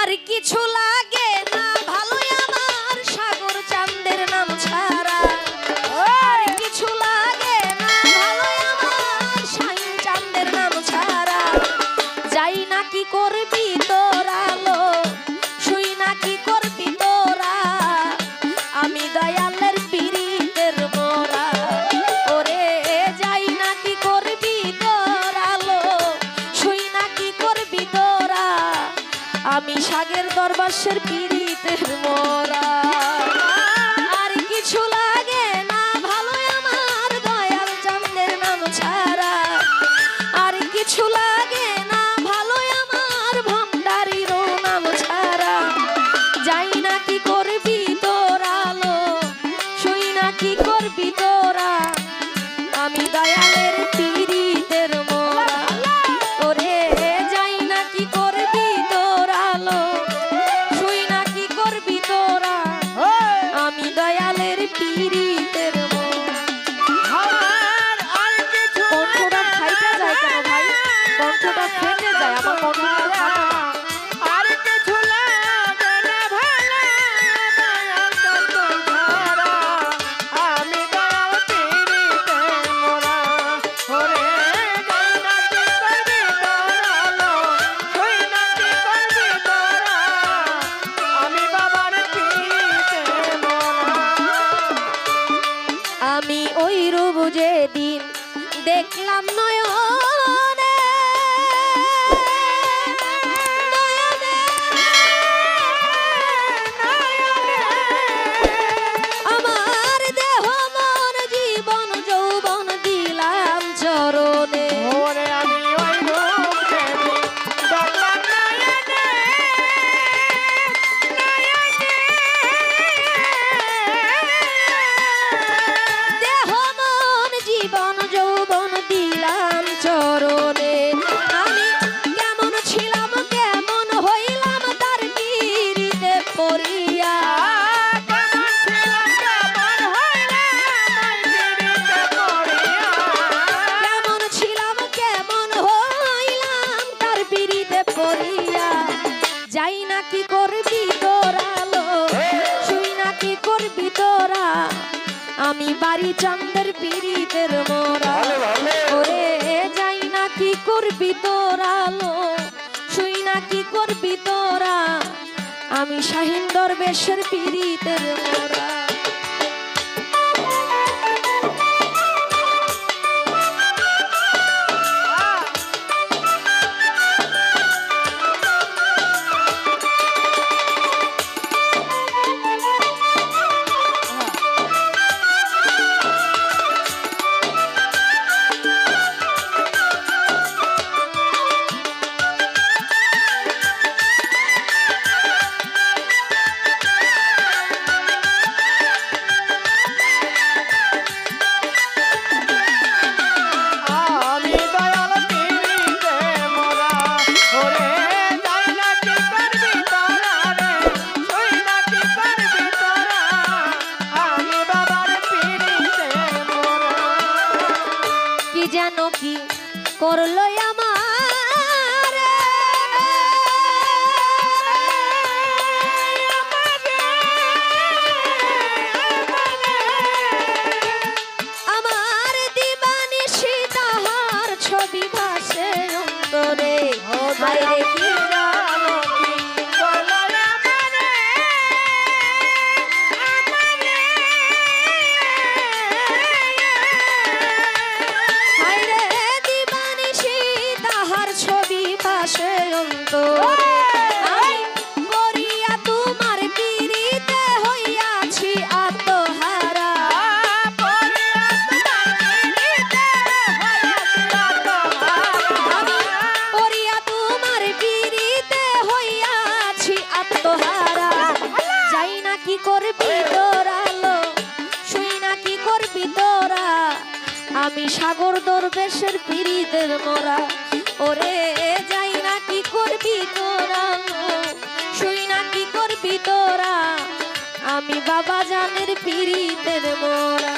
আর কিছু লাগে না ভালোই আমার সাগর চাঁদের নাম ছাড়া আর কিছু লাগে না ভালোই আমার শাহিন চাঁদের নাম ছাড়া যাই না কি করবি তোরা লো শুই না কি করবি তোরা আমি দয়ালের পীড়িতের মোরা ওরে যাই না কি করবি তোরা লো শুই না কি করবি তোরা আমি সাগের দরবারের পীড়িতের মোরা আর কিছু লাগে না ভালো আমার দয়াল চাঁদের নাম ছাড়া আর কিছু লাগে না ভালো আমার ভান্ডারির নাম ছাড়া যাই না কি করবি তোরা লো শুই না কি করবি তোরা আমি দয়ালের পীড়িতের মোরা ওরে যাই না কি করবি তোরা লো শুই না কি করবি তোরা আমি দয়ালের পীড়িতের মোরা কণ্ঠটা ফাইটা যায় কেন ভাই কণ্ঠটা ফেটে যায় আমার কণ্ঠটা ফাটা আমি ওই রূপ যেদিন দেখলাম নয়নে আমার দেহ মন জীবন যৌবন দিলাম চরণে দেহ মন জীবন যৌবন দিলাম চরণে আমি কেমন ছিলাম কেমন হইলাম তার পীড়িতে পড়িয়া কেমন ছিলাম কেমন হইলাম তার পীড়িতে পড়িয়া যাই না কি করবি তোরা লো শুই না কি করবি তোরা আমি বাড়ি চাঁদের পীড়িতের মোরা ওরে যাই না কি করবি তোরা লো শুই না কি করবি তোরা আমি শাহিন দরবেশের পীড়িতের মোরা যেন কি করলো আমার আমার দিবানিশি তাহার ছবি ভাসে অন্তরে হায়রে কি জানো কি করলো আমি সাগর দরবেশের পীড়িতের মোরা ওরে যাই না কি করবি তোরা শুই না কি করবি তোরা আমি বাবা জানের পীড়িতের মোরা